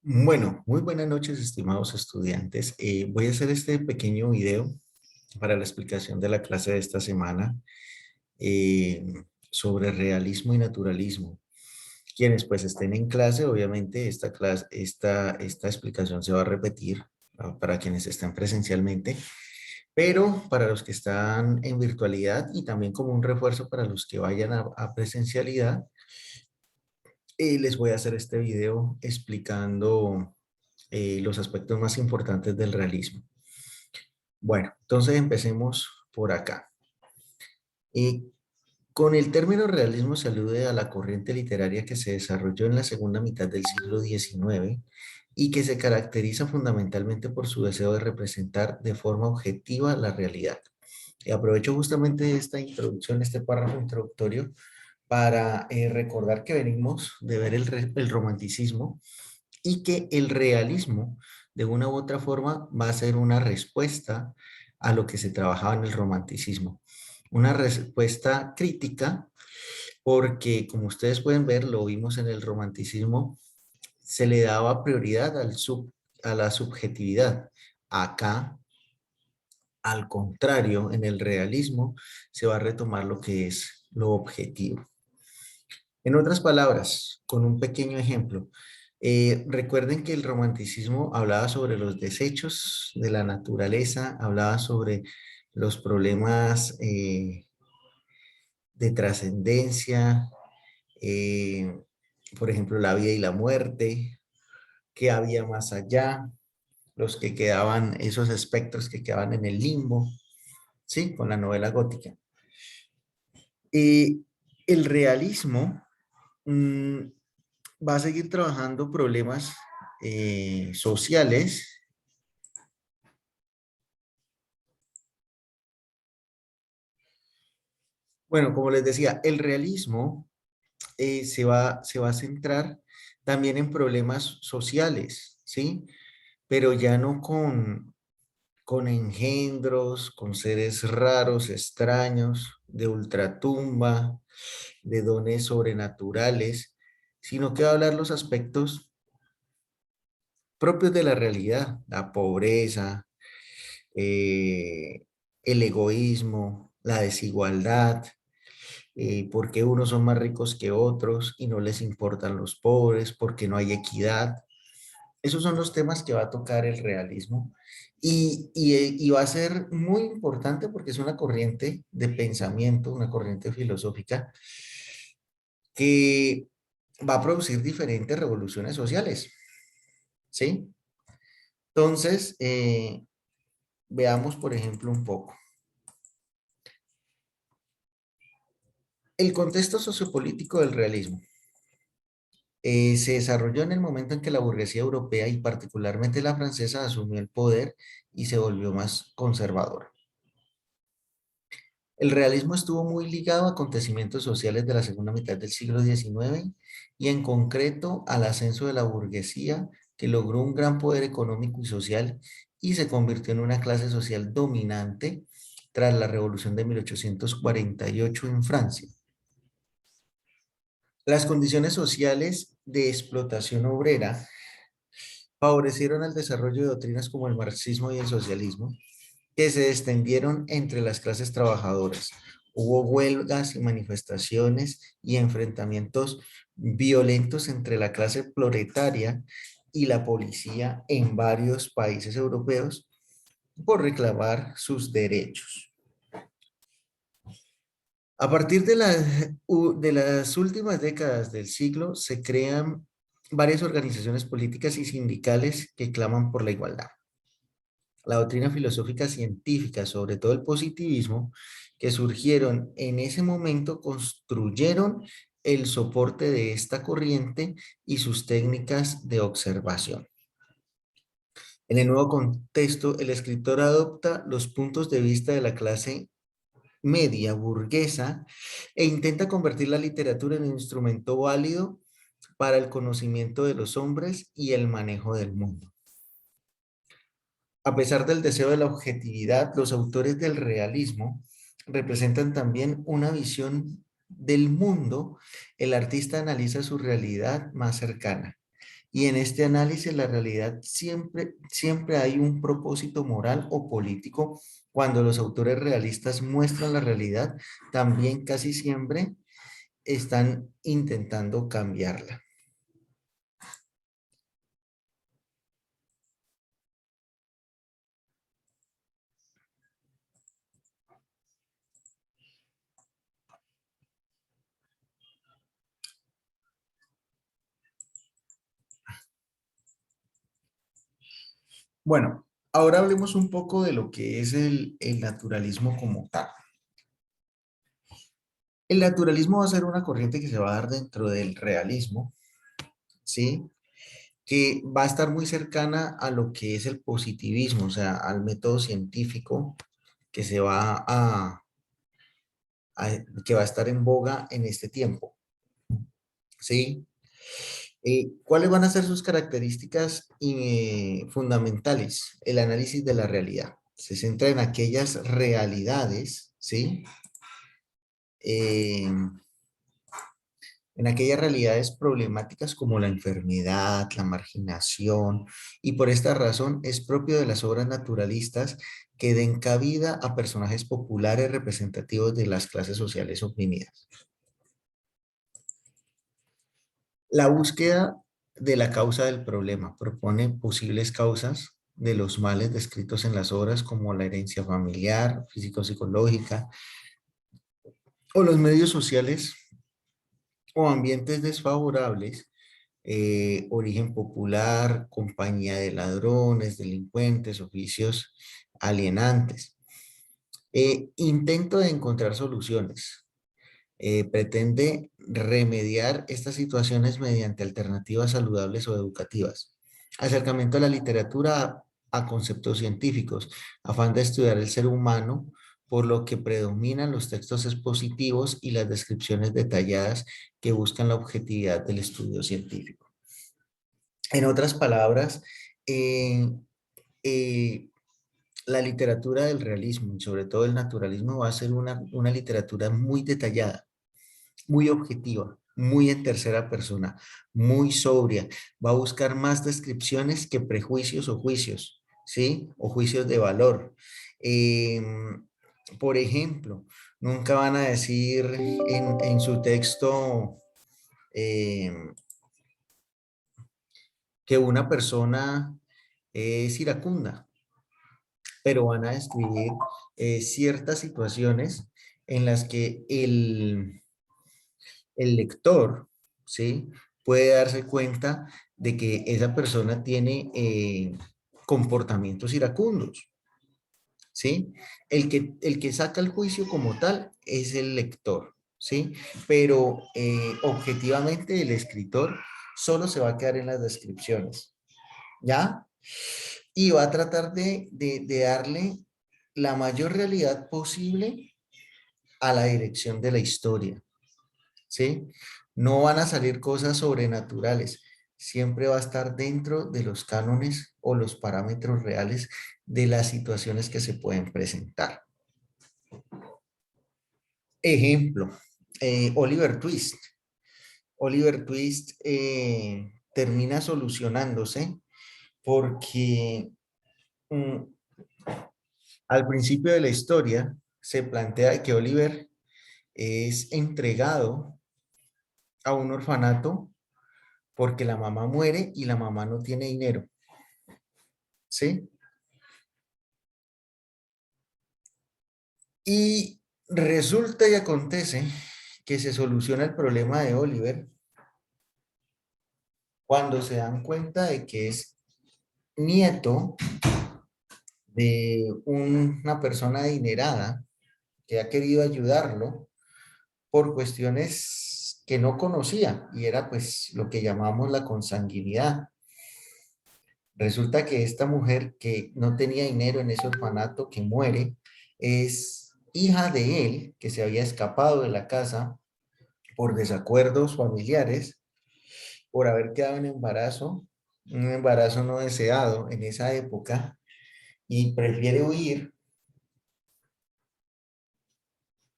Bueno, muy buenas noches, estimados estudiantes. Voy a hacer este pequeño video para la explicación de la clase de esta semana eh, sobre realismo y naturalismo. Quienes pues estén en clase, obviamente esta explicación se va a repetir para quienes estén presencialmente, pero para los que están en virtualidad y también como un refuerzo para los que vayan a presencialidad, les voy a hacer este video explicando los aspectos más importantes del realismo. Bueno, entonces empecemos por acá. Y con el término realismo se alude a la corriente literaria que se desarrolló en la segunda mitad del siglo XIX y que se caracteriza fundamentalmente por su deseo de representar de forma objetiva la realidad. Y aprovecho justamente esta introducción, este párrafo introductorio, para recordar que venimos de ver el romanticismo y que el realismo, de una u otra forma, va a ser una respuesta a lo que se trabajaba en el romanticismo. Una respuesta crítica, porque como ustedes pueden ver, lo vimos en el romanticismo, se le daba prioridad a la subjetividad. Acá, al contrario, en el realismo se va a retomar lo que es lo objetivo. En otras palabras, con un pequeño ejemplo, recuerden que el romanticismo hablaba sobre los desechos de la naturaleza, hablaba sobre los problemas de trascendencia, eh, por ejemplo, la vida y la muerte, qué había más allá, los que quedaban, esos espectros que quedaban en el limbo, ¿sí? Con la novela gótica. El realismo mm, va a seguir trabajando problemas sociales. Bueno, como les decía, el realismo se va a centrar también en problemas sociales, ¿sí? Pero ya no con engendros, con seres raros, extraños, de ultratumba, de dones sobrenaturales, sino que va a hablar los aspectos propios de la realidad, la pobreza, el egoísmo, la desigualdad, por qué unos son más ricos que otros y no les importan los pobres, porque no hay equidad. Esos son los temas que va a tocar el realismo y va a ser muy importante porque es una corriente de pensamiento, una corriente filosófica que va a producir diferentes revoluciones sociales, ¿sí? Entonces, veamos, por ejemplo, un poco. El contexto sociopolítico del realismo se desarrolló en el momento en que la burguesía europea y particularmente la francesa asumió el poder y se volvió más conservadora. El realismo estuvo muy ligado a acontecimientos sociales de la segunda mitad del siglo XIX y en concreto al ascenso de la burguesía que logró un gran poder económico y social y se convirtió en una clase social dominante tras la Revolución de 1848 en Francia. Las condiciones sociales de explotación obrera favorecieron el desarrollo de doctrinas como el marxismo y el socialismo, que se extendieron entre las clases trabajadoras. Hubo huelgas y manifestaciones y enfrentamientos violentos entre la clase proletaria y la policía en varios países europeos por reclamar sus derechos. A partir de las últimas décadas del siglo se crean varias organizaciones políticas y sindicales que claman por la igualdad. La doctrina filosófica científica, sobre todo el positivismo, que surgieron en ese momento, construyeron el soporte de esta corriente y sus técnicas de observación. En el nuevo contexto, el escritor adopta los puntos de vista de la clase media burguesa e intenta convertir la literatura en un instrumento válido para el conocimiento de los hombres y el manejo del mundo. A pesar del deseo de la objetividad, los autores del realismo representan también una visión del mundo. El artista analiza su realidad más cercana Y en este análisis la realidad siempre hay un propósito moral o político. Cuando los autores realistas muestran la realidad, también casi siempre están intentando cambiarla. Bueno, ahora hablemos un poco de lo que es el naturalismo como tal. El naturalismo va a ser una corriente que se va a dar dentro del realismo, ¿sí? Que va a estar muy cercana a lo que es el positivismo, o sea, al método científico que se va que va a estar en boga en este tiempo, ¿sí? ¿Cuáles van a ser sus características fundamentales? El análisis de la realidad. Se centra en aquellas realidades, ¿sí? Eh, en aquellas realidades problemáticas como la enfermedad, la marginación, y por esta razón es propio de las obras naturalistas que den cabida a personajes populares representativos de las clases sociales oprimidas. La búsqueda de la causa del problema propone posibles causas de los males descritos en las obras como la herencia familiar, físico-psicológica o los medios sociales o ambientes desfavorables, origen popular, compañía de ladrones, delincuentes, oficios alienantes. Intento de encontrar soluciones. Pretende remediar estas situaciones mediante alternativas saludables o educativas. Acercamiento a la literatura a conceptos científicos, afán de estudiar el ser humano, por lo que predominan los textos expositivos y las descripciones detalladas que buscan la objetividad del estudio científico. En otras palabras, eh, eh, la literatura del realismo y sobre todo el naturalismo va a ser una literatura muy detallada, muy objetiva, muy en tercera persona, muy sobria. Va a buscar más descripciones que prejuicios o juicios, ¿sí? O juicios de valor. Por ejemplo, nunca van a decir en su texto em, que una persona es iracunda, pero van a describir ciertas situaciones en las que el lector, ¿sí? Puede darse cuenta de que esa persona tiene comportamientos iracundos, ¿sí? El que saca el juicio como tal es el lector, ¿sí? Pero objetivamente el escritor solo se va a quedar en las descripciones, ¿ya? Y va a tratar de darle la mayor realidad posible a la dirección de la historia, ¿sí? No van a salir cosas sobrenaturales, siempre va a estar dentro de los cánones o los parámetros reales de las situaciones que se pueden presentar. Ejemplo, Oliver Twist. Oliver Twist termina solucionándose porque mm, al principio de la historia se plantea que Oliver es entregado a un orfanato porque la mamá muere y la mamá no tiene dinero, ¿sí? Y resulta y acontece que se soluciona el problema de Oliver cuando se dan cuenta de que es nieto de una persona adinerada que ha querido ayudarlo por cuestiones que no conocía y era pues lo que llamamos la consanguinidad. Resulta que esta mujer que no tenía dinero en ese orfanato, que muere, es hija de él, que se había escapado de la casa por desacuerdos familiares, por haber quedado en embarazo, un embarazo no deseado en esa época, y prefiere huir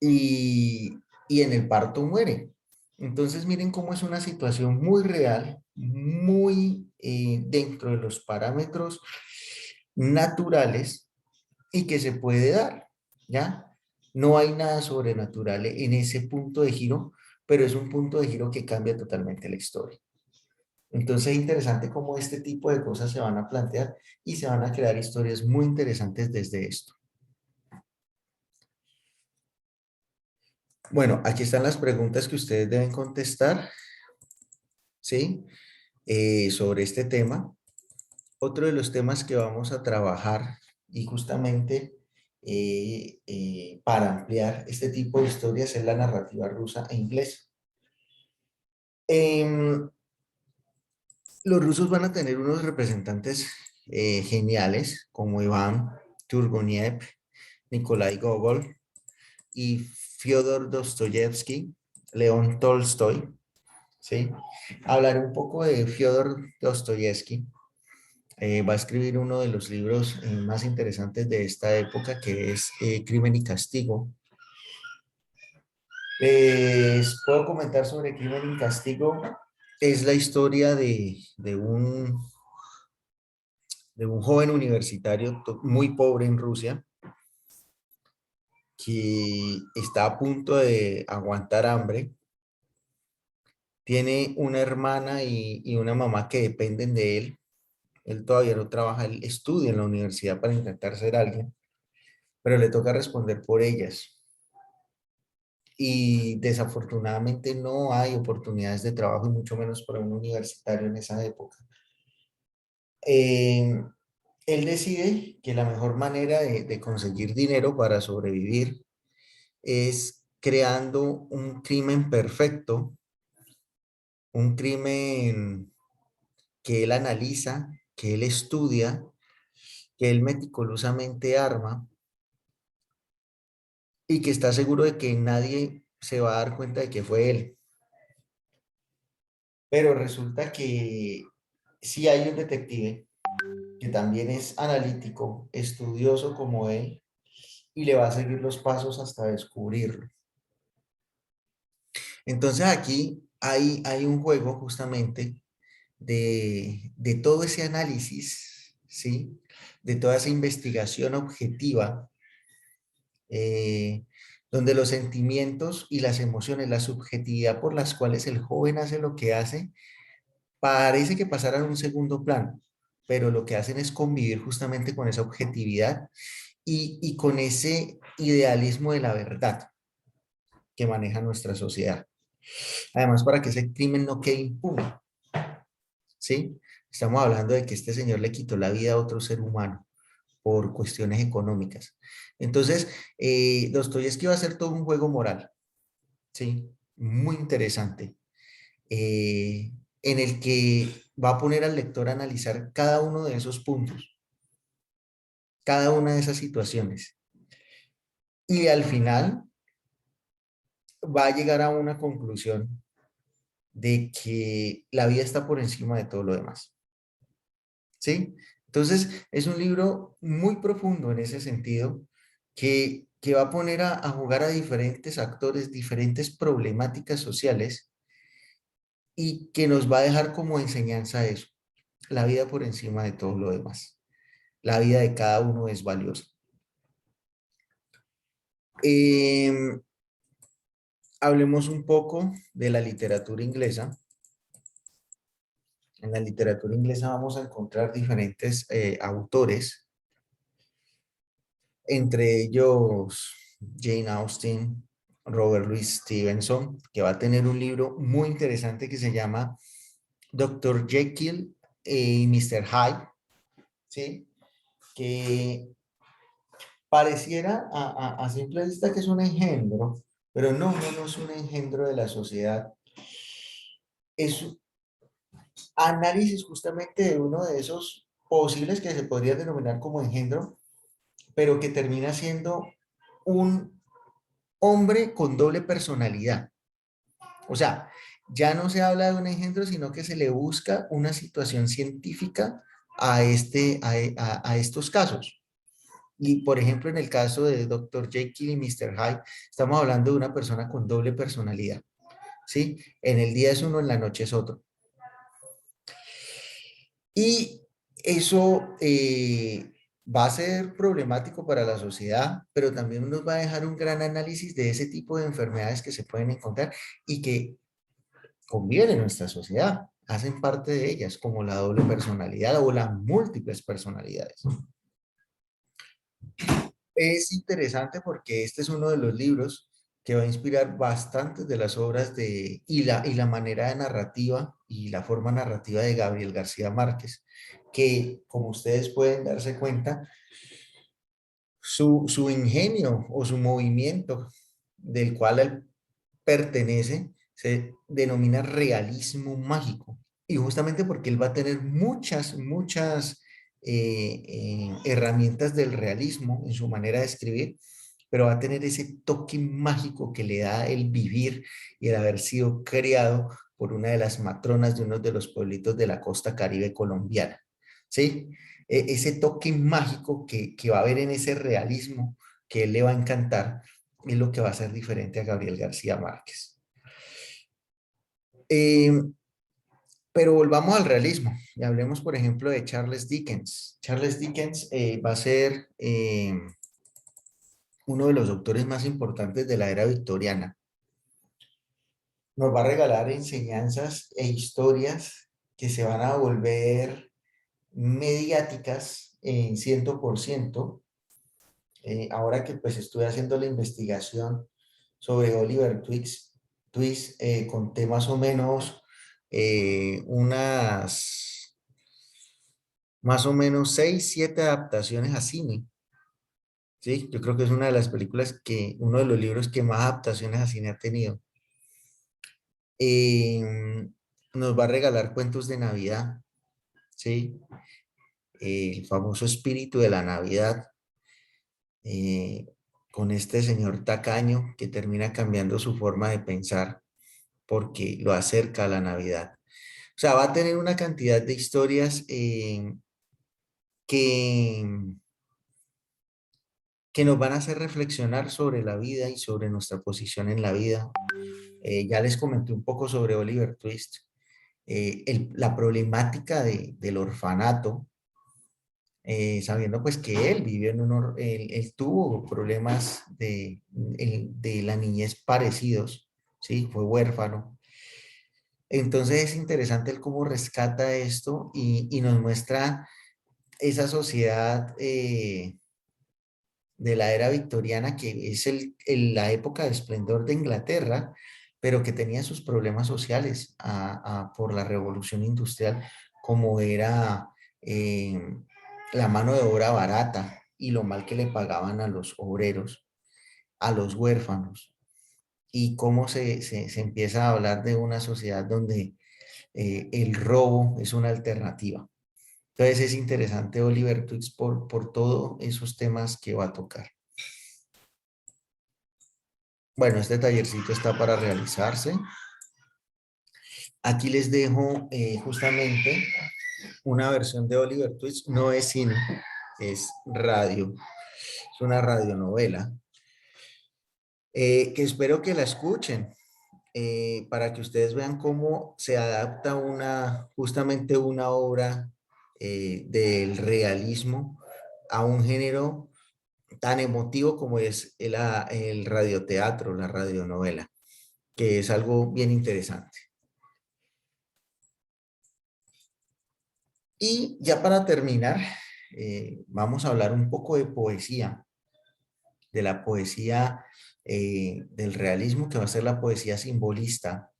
y, y en el parto muere. Entonces, miren cómo es una situación muy real, muy dentro de los parámetros naturales y que se puede dar, ¿ya? No hay nada sobrenatural en ese punto de giro, pero es un punto de giro que cambia totalmente la historia. Entonces es interesante cómo este tipo de cosas se van a plantear y se van a crear historias muy interesantes desde esto. Bueno, aquí están las preguntas que ustedes deben contestar, ¿sí? Sobre este tema. Otro de los temas que vamos a trabajar y justamente para ampliar este tipo de historias es la narrativa rusa e inglesa. Em, los rusos van a tener unos representantes geniales como Iván Turgenev, Nikolai Gogol y Fyodor Dostoyevsky, León Tolstoy, ¿sí? Hablaré un poco de Fyodor Dostoyevsky. Va a escribir uno de los libros más interesantes de esta época, que es Crimen y Castigo. Les puedo comentar sobre Crimen y Castigo. Es la historia de un joven universitario muy pobre en Rusia que está a punto de aguantar hambre. Tiene una hermana y una mamá que dependen de él. Él todavía no trabaja, él estudia en la universidad para intentar ser alguien, pero le toca responder por ellas. Y desafortunadamente no hay oportunidades de trabajo y mucho menos para un universitario en esa época. Eh, Él decide que la mejor manera de conseguir dinero para sobrevivir es creando un crimen perfecto, un crimen que él analiza, que él estudia, que él meticulosamente arma y que está seguro de que nadie se va a dar cuenta de que fue él. Pero resulta que sí hay un detective que también es analítico, estudioso como él, y le va a seguir los pasos hasta descubrirlo. Entonces aquí hay un juego justamente de todo ese análisis, ¿sí? De toda esa investigación objetiva, eh, donde los sentimientos y las emociones, la subjetividad por las cuales el joven hace lo que hace, parece que pasaran a un segundo plano, pero lo que hacen es convivir justamente con esa objetividad y con ese idealismo de la verdad que maneja nuestra sociedad. Además, para que ese crimen no quede impune, ¿sí? Estamos hablando de que este señor le quitó la vida a otro ser humano por cuestiones económicas. Entonces, Dostoyevsky va a hacer todo un juego moral, ¿sí? Muy interesante, en el que va a poner al lector a analizar cada uno de esos puntos, cada una de esas situaciones. Y al final va a llegar a una conclusión de que la vida está por encima de todo lo demás. ¿Sí? Entonces, es un libro muy profundo en ese sentido, que va a poner a jugar a diferentes actores, diferentes problemáticas sociales y que nos va a dejar como enseñanza eso, la vida por encima de todo lo demás. La vida de cada uno es valiosa. Em, Hablemos un poco de la literatura inglesa. En la literatura inglesa vamos a encontrar diferentes autores, entre ellos Jane Austen, Robert Louis Stevenson, que va a tener un libro muy interesante que se llama Dr. Jekyll y Mr. Hyde, ¿sí? Que pareciera a simple vista que es un engendro, pero no es un engendro de la sociedad. Es un análisis justamente de uno de esos posibles que se podría denominar como engendro, pero que termina siendo un hombre con doble personalidad. O sea, ya no se habla de un engendro, sino que se le busca una situación científica a estos casos. Y por ejemplo, en el caso de Dr. Jekyll y Mr. Hyde, estamos hablando de una persona con doble personalidad. ¿sí? En el día es uno, en la noche es otro. Y eso va a ser problemático para la sociedad, pero también nos va a dejar un gran análisis de ese tipo de enfermedades que se pueden encontrar y que conviven en nuestra sociedad, hacen parte de ellas, como la doble personalidad o las múltiples personalidades. Es interesante porque este es uno de los libros que va a inspirar bastantes de las obras y la manera de narrativa y la forma narrativa de Gabriel García Márquez, que como ustedes pueden darse cuenta, su ingenio o su movimiento del cual él pertenece se denomina realismo mágico. Y justamente porque él va a tener muchas herramientas del realismo en su manera de escribir, pero va a tener ese toque mágico que le da el vivir y el haber sido criado por una de las matronas de uno de los pueblitos de la costa caribe colombiana. ¿Sí? Ese toque mágico que va a haber en ese realismo que él le va a encantar es lo que va a ser diferente a Gabriel García Márquez. Eh, pero volvamos al realismo y hablemos, por ejemplo, de Charles Dickens. Charles Dickens va a ser uno de los autores más importantes de la era victoriana. Nos va a regalar enseñanzas e historias que se van a volver mediáticas en 100%. Ahora que pues estuve haciendo la investigación sobre Oliver Twist, conté más o menos más o menos 6, 7 adaptaciones a cine. Sí, yo creo que es una de las películas uno de los libros que más adaptaciones a cine ha tenido. Eh, Nos va a regalar cuentos de Navidad, ¿sí? El famoso espíritu de la Navidad, eh, con este señor tacaño que termina cambiando su forma de pensar porque lo acerca a la Navidad. O sea, va a tener una cantidad de historias que, que nos van a hacer reflexionar sobre la vida y sobre nuestra posición en la vida. Ya les comenté un poco sobre Oliver Twist, la problemática del orfanato, sabiendo pues que él vivió él tuvo problemas de la niñez parecidos, ¿sí? Fue huérfano. Entonces es interesante el cómo rescata esto y nos muestra esa sociedad de la era victoriana que es la época de esplendor de Inglaterra, pero que tenía sus problemas sociales por la revolución industrial, como era eh, la mano de obra barata y lo mal que le pagaban a los obreros, a los huérfanos, y cómo se empieza a hablar de una sociedad donde el robo es una alternativa. Entonces es interesante Oliver Twist por todos esos temas que va a tocar. Bueno, este tallercito está para realizarse. Aquí les dejo justamente una versión de Oliver Twist. No es cine, es radio. Es una radionovela que espero que la escuchen para que ustedes vean cómo se adapta justamente una obra del realismo a un género tan emotivo como es el radioteatro, la radionovela, que es algo bien interesante. Y ya para terminar, vamos a hablar un poco de poesía, de la poesía del realismo, que va a ser la poesía simbolista.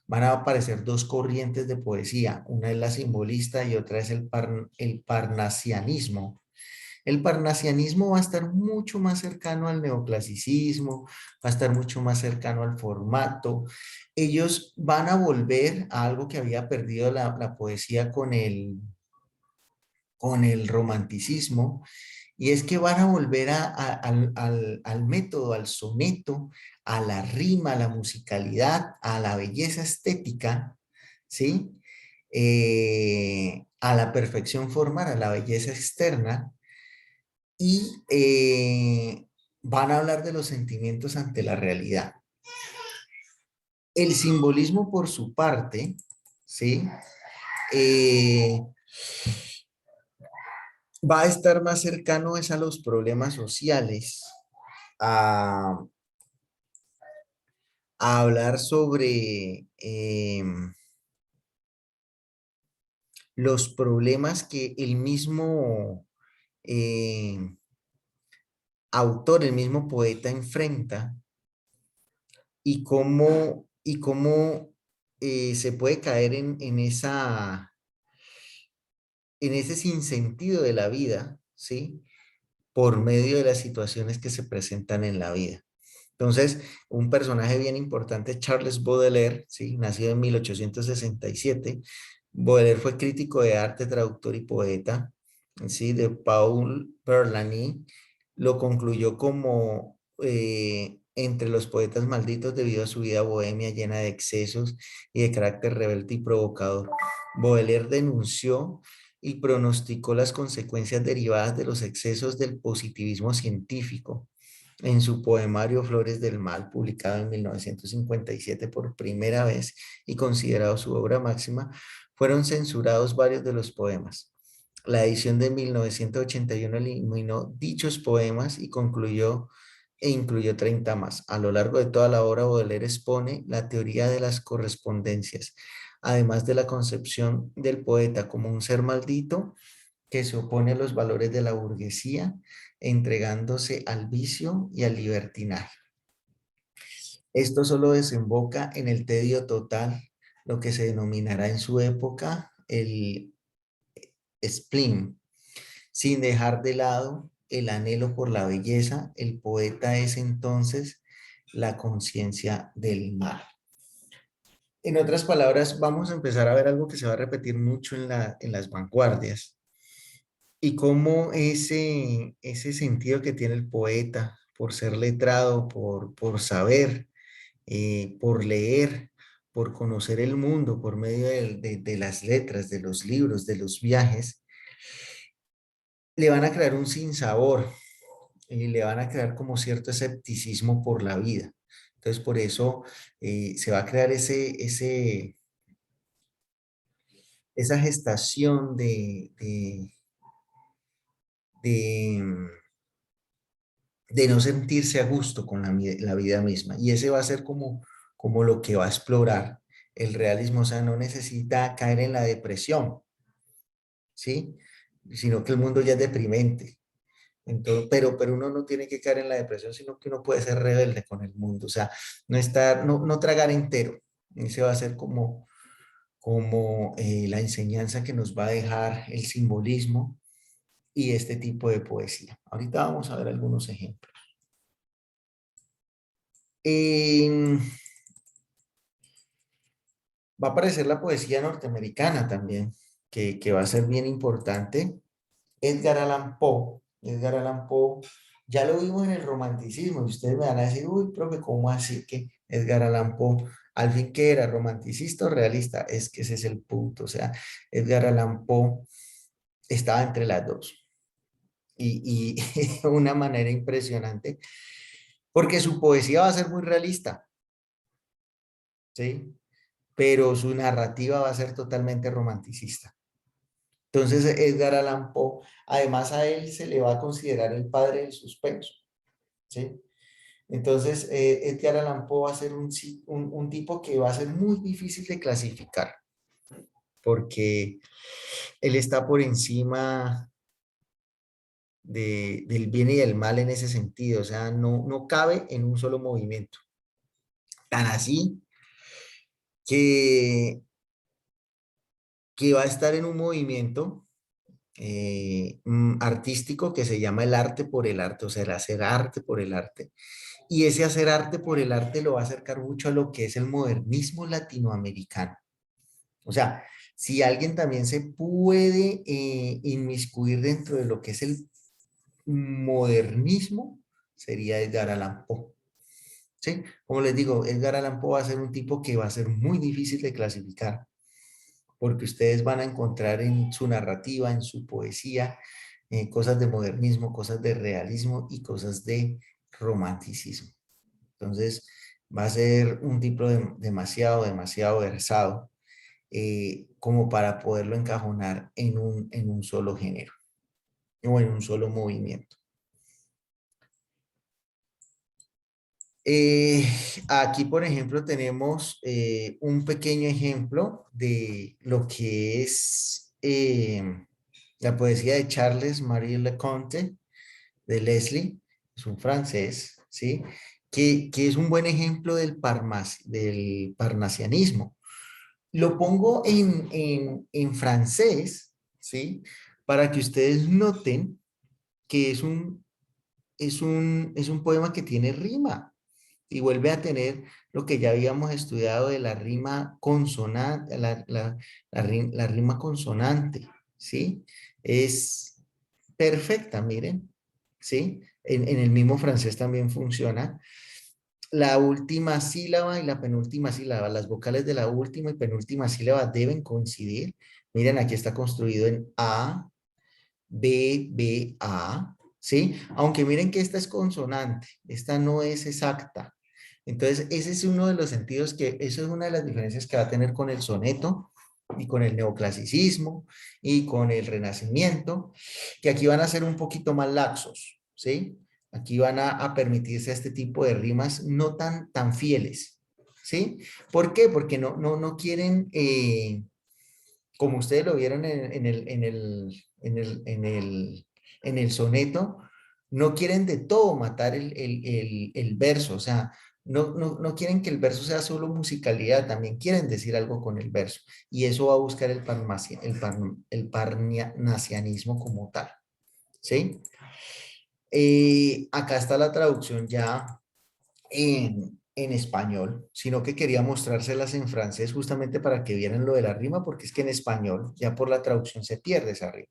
Van a aparecer dos corrientes de poesía, una es la simbolista y otra es el parnasianismo. El parnasianismo va a estar mucho más cercano al neoclasicismo, va a estar mucho más cercano al formato. Ellos van a volver a algo que había perdido la poesía con el romanticismo, y es que van a volver al método, al soneto, a la rima, a la musicalidad, a la belleza estética, ¿sí? A la perfección formal, a la belleza externa, y van a hablar de los sentimientos ante la realidad. El simbolismo por su parte, ¿sí? Eh, Va a estar más cercano es a los problemas sociales, a, a hablar sobre los problemas que el mismo eh, autor, el mismo poeta enfrenta y cómo se puede caer en ese sinsentido de la vida, ¿sí? Por medio de las situaciones que se presentan en la vida. Entonces, un personaje bien importante, Charles Baudelaire, ¿sí? Nacido en 1867. Baudelaire fue crítico de arte, traductor y poeta, ¿sí? De Paul Verlaine. Lo concluyó como entre los poetas malditos debido a su vida bohemia llena de excesos y de carácter rebelde y provocador. Baudelaire denunció y pronosticó las consecuencias derivadas de los excesos del positivismo científico en su poemario Flores del Mal, publicado en 1957 por primera vez y considerado su obra máxima. Fueron censurados varios de los poemas. La edición de 1981 eliminó dichos poemas y concluyó e incluyó 30 más. A lo largo de toda la obra, Baudelaire expone la teoría de las correspondencias, además de la concepción del poeta como un ser maldito que se opone a los valores de la burguesía, entregándose al vicio y al libertinaje. Esto solo desemboca en el tedio total, lo que se denominará en su época el spleen. Sin dejar de lado el anhelo por la belleza, el poeta es entonces la conciencia del mal. En otras palabras, vamos a empezar a ver algo que se va a repetir mucho en las vanguardias y cómo ese sentido que tiene el poeta por ser letrado, por saber, por leer, por conocer el mundo por medio de las letras, de los libros, de los viajes, le van a crear un sinsabor y le van a crear como cierto escepticismo por la vida. Entonces, por eso se va a crear esa gestación de, de no sentirse a gusto con la vida misma. Y ese va a ser como lo que va a explorar el realismo. O sea, no necesita caer en la depresión, ¿sí? Sino que el mundo ya es deprimente. Entonces, pero uno no tiene que caer en la depresión, sino que uno puede ser rebelde con el mundo. O sea, no tragar entero. Ese va a ser como la enseñanza que nos va a dejar el simbolismo y este tipo de poesía. Ahorita vamos a ver algunos ejemplos. Em, Va a aparecer la poesía norteamericana también, que va a ser bien importante. Edgar Allan Poe. Edgar Allan Poe, ya lo vimos en el romanticismo, y ustedes me van a decir, uy, profe, ¿cómo así que Edgar Allan Poe, al fin que era romanticista o realista? Es que ese es el punto, o sea, Edgar Allan Poe estaba entre las dos, y de una manera impresionante, porque su poesía va a ser muy realista, ¿sí? Pero su narrativa va a ser totalmente romanticista. Entonces, Edgar Allan Poe, además a él se le va a considerar el padre del suspenso, ¿sí? Entonces, Edgar Allan Poe va a ser un tipo que va a ser muy difícil de clasificar, porque él está por encima del bien y del mal en ese sentido, o sea, no cabe en un solo movimiento. Tan así que, que va a estar en un movimiento artístico que se llama el arte por el arte, o sea, el hacer arte por el arte. Y ese hacer arte por el arte lo va a acercar mucho a lo que es el modernismo latinoamericano. O sea, si alguien también se puede inmiscuir dentro de lo que es el modernismo, sería Edgar Allan Poe. ¿Sí? Como les digo, Edgar Allan Poe va a ser un tipo que va a ser muy difícil de clasificar, porque ustedes van a encontrar en su narrativa, en su poesía, cosas de modernismo, cosas de realismo y cosas de romanticismo. Entonces, Va a ser un tipo demasiado versado como para poderlo encajonar en un solo género o en un solo movimiento. Eh, Aquí, por ejemplo, tenemos un pequeño ejemplo de lo que es la poesía de Charles-Marie Leconte, de Leslie, es un francés, ¿sí? Que es un buen ejemplo del parnasianismo. Lo pongo en francés, ¿sí? Para que ustedes noten que es un poema que tiene rima y vuelve a tener lo que ya habíamos estudiado de la rima consonante, la rima consonante, ¿sí? Es perfecta, miren, ¿sí? En el mismo francés también funciona. La última sílaba y la penúltima sílaba, las vocales de la última y penúltima sílaba deben coincidir. Miren, aquí está construido en A, B, B, A, ¿sí? Aunque miren que esta es consonante, esta no es exacta. Entonces, ese es uno de los sentidos que, eso es una de las diferencias que va a tener con el soneto y con el neoclasicismo y con el renacimiento, que aquí van a ser un poquito más laxos, ¿sí? Aquí van a permitirse este tipo de rimas no tan fieles, ¿sí? ¿Por qué? Porque no quieren, como ustedes lo vieron en el soneto, no quieren de todo matar el verso, o sea, no quieren que el verso sea solo musicalidad, también quieren decir algo con el verso, y eso va a buscar el parnasianismo como tal, ¿sí? Acá está la traducción ya en español, sino que quería mostrárselas en francés justamente para que vieran lo de la rima, porque es que en español ya por la traducción se pierde esa rima,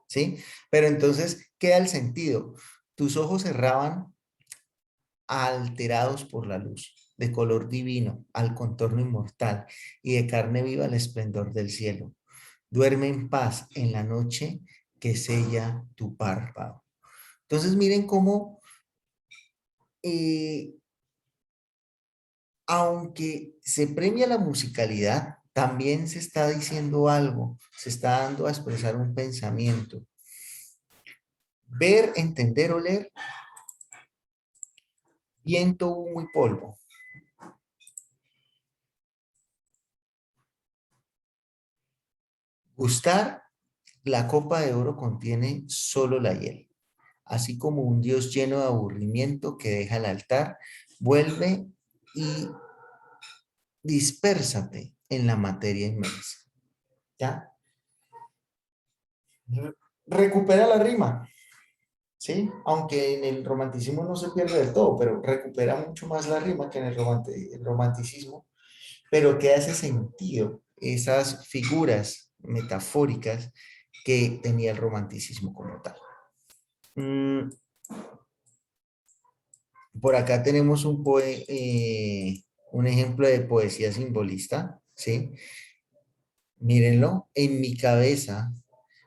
¿sí? Pero entonces queda el sentido. Tus ojos cerraban alterados por la luz, de color divino, al contorno inmortal, y de carne viva al esplendor del cielo. Duerme en paz en la noche que sella tu párpado. Entonces miren cómo eh, aunque se premia la musicalidad, también se está diciendo algo, se está dando a expresar un pensamiento. Ver, entender, oler, viento, humo y polvo. Gustar, la copa de oro contiene solo la hiel. Así como un Dios lleno de aburrimiento que deja el altar, vuelve y dispérsate en la materia inmensa. ¿Ya? Recupera la rima. ¿Sí? Aunque en el romanticismo no se pierde del todo, pero recupera mucho más la rima que en el romanticismo, pero queda ese sentido, esas figuras metafóricas que tenía el romanticismo como tal. Mm, por acá tenemos un ejemplo de poesía simbolista, ¿sí? Mírenlo, en mi cabeza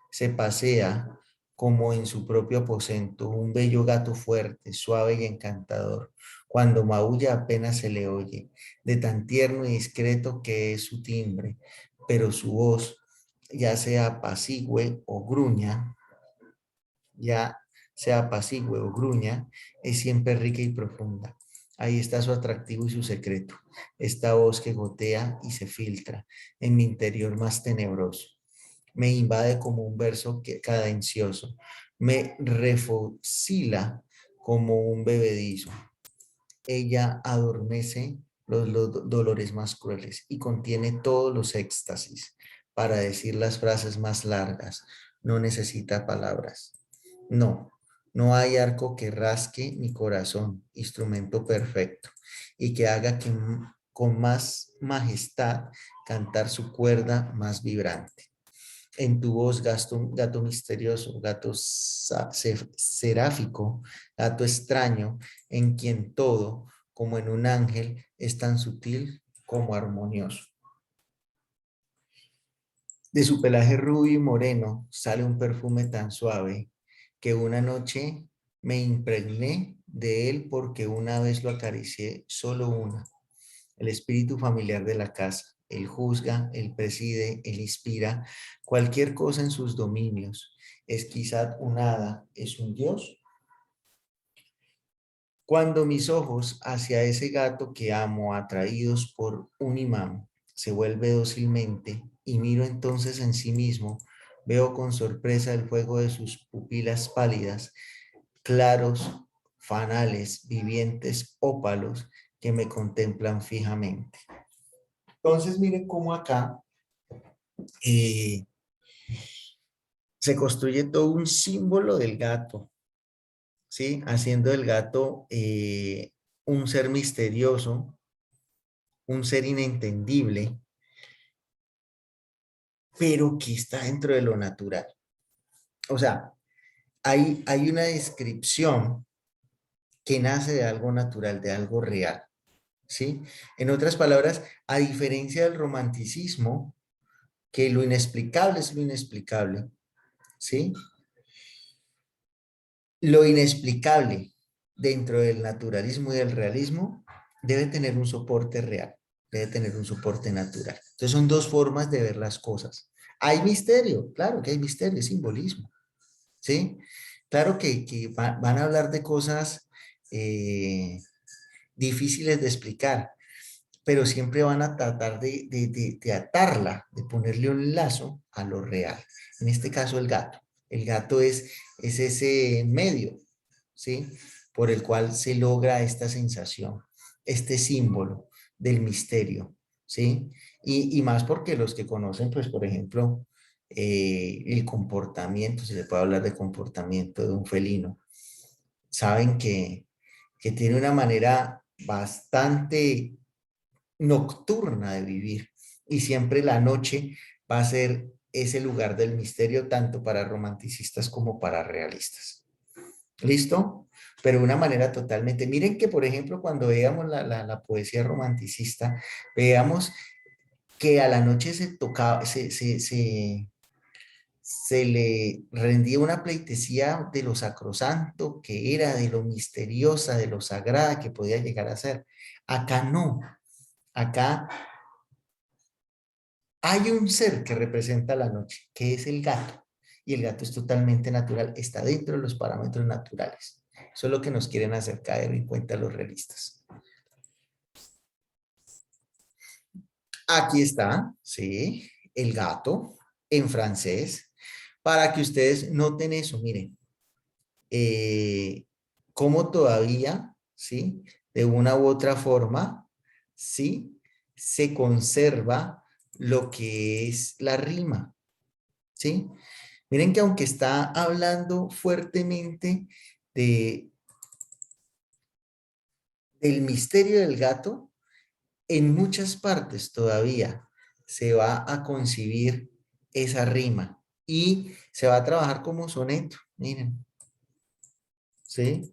se pasea como en su propio aposento un bello gato fuerte, suave y encantador. Cuando maulla apenas se le oye, de tan tierno y discreto que es su timbre, pero su voz, ya sea apacigüe o gruña, ya sea apacigüe o gruña, es siempre rica y profunda. Ahí está su atractivo y su secreto, esta voz que gotea y se filtra en mi interior más tenebroso. Me invade como un verso cadencioso, me refocila como un bebedizo. Ella adormece los dolores más crueles y contiene todos los éxtasis para decir las frases más largas. No necesita palabras. No, no hay arco que rasque mi corazón, instrumento perfecto, y que haga que con más majestad cantar su cuerda más vibrante. En tu voz, gato misterioso, seráfico, gato extraño, en quien todo, como en un ángel, es tan sutil como armonioso. De su pelaje rubio y moreno sale un perfume tan suave que una noche me impregné de él porque una vez lo acaricié, solo una. El espíritu familiar de la casa. Él juzga, él preside, él inspira cualquier cosa en sus dominios. Es quizá un hada, es un dios. Cuando mis ojos hacia ese gato que amo, atraídos por un imán, se vuelve dócilmente y miro entonces en sí mismo, veo con sorpresa el fuego de sus pupilas pálidas, claros, fanales, vivientes ópalos que me contemplan fijamente. Entonces miren cómo acá eh, se construye todo un símbolo del gato, ¿sí? Haciendo del gato un ser misterioso, un ser inentendible, pero que está dentro de lo natural. O sea, hay una descripción que nace de algo natural, de algo real, ¿sí? En otras palabras, a diferencia del romanticismo, que lo inexplicable es lo inexplicable, ¿sí? Lo inexplicable dentro del naturalismo y del realismo debe tener un soporte real, debe tener un soporte natural. Entonces son dos formas de ver las cosas. Hay misterio, claro que hay misterio, es simbolismo, ¿sí? Claro que van a hablar de cosas difíciles de explicar, pero siempre van a tratar de atarla, de ponerle un lazo a lo real. En este caso, el gato. El gato es ese medio, ¿sí? Por el cual se logra esta sensación, este símbolo del misterio, ¿sí? Y más porque los que conocen, pues, por ejemplo, el comportamiento, si se puede hablar de comportamiento de un felino, saben que tiene una manera bastante nocturna de vivir y siempre la noche va a ser ese lugar del misterio tanto para romanticistas como para realistas. ¿Listo? Pero de una manera totalmente. Miren que, por ejemplo, cuando veamos la poesía romanticista, veamos que a la noche se tocaba, se le rendía una pleitesía de lo sacrosanto que era, de lo misteriosa, de lo sagrada que podía llegar a ser. Acá no. Acá hay un ser que representa la noche, que es el gato. Y el gato es totalmente natural, está dentro de los parámetros naturales. Eso es lo que nos quieren hacer caer en cuenta los realistas. Aquí está, sí, el gato en francés, para que ustedes noten eso, miren, eh, cómo todavía, sí, de una u otra forma, sí, se conserva lo que es la rima, sí. Miren que aunque está hablando fuertemente de, del misterio del gato, en muchas partes todavía se va a concebir esa rima y se va a trabajar como soneto, miren, ¿sí?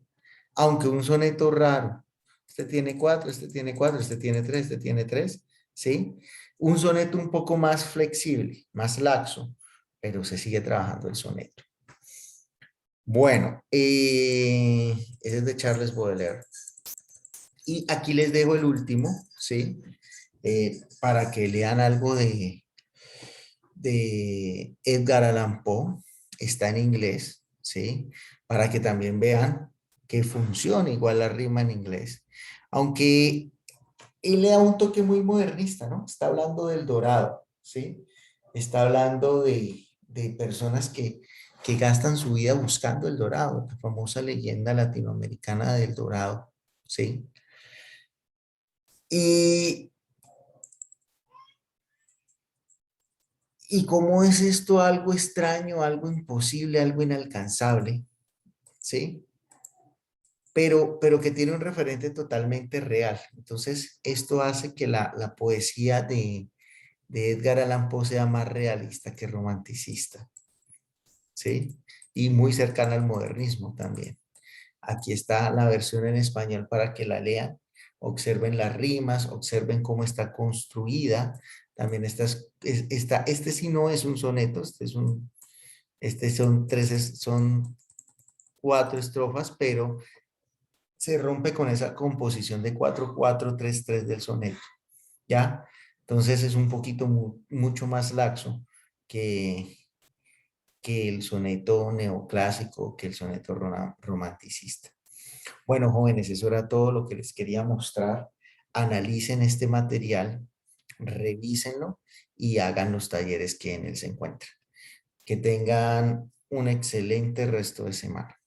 Aunque un soneto raro, este tiene cuatro, este tiene cuatro, este tiene tres, este tiene tres, ¿sí? Un soneto un poco más flexible, más laxo, pero se sigue trabajando el soneto. Bueno, ese es de Charles Baudelaire. Y aquí les dejo el último, ¿sí? Para que lean algo de Edgar Allan Poe. Está en inglés, ¿sí? Para que también vean que funciona igual la rima en inglés. Aunque él le da un toque muy modernista, ¿no? Está hablando del dorado, ¿sí? Está hablando de personas que gastan su vida buscando el dorado, la famosa leyenda latinoamericana del dorado, ¿sí? Y, y cómo es esto algo extraño, algo imposible, algo inalcanzable, ¿sí? Pero que tiene un referente totalmente real. Entonces, esto hace que la poesía de Edgar Allan Poe sea más realista que romanticista, ¿sí? Y muy cercana al modernismo también. Aquí está la versión en español para que la lean, observen las rimas, observen cómo está construida. También este sí no es un soneto, este son cuatro estrofas, pero se rompe con esa composición de 4-4-3-3 del soneto, ¿ya? Entonces es un poquito mucho más laxo que, que el soneto neoclásico, que el soneto romanticista. Bueno, jóvenes, eso era todo lo que les quería mostrar. Analicen este material, revísenlo y hagan los talleres que en él se encuentran. Que tengan un excelente resto de semana.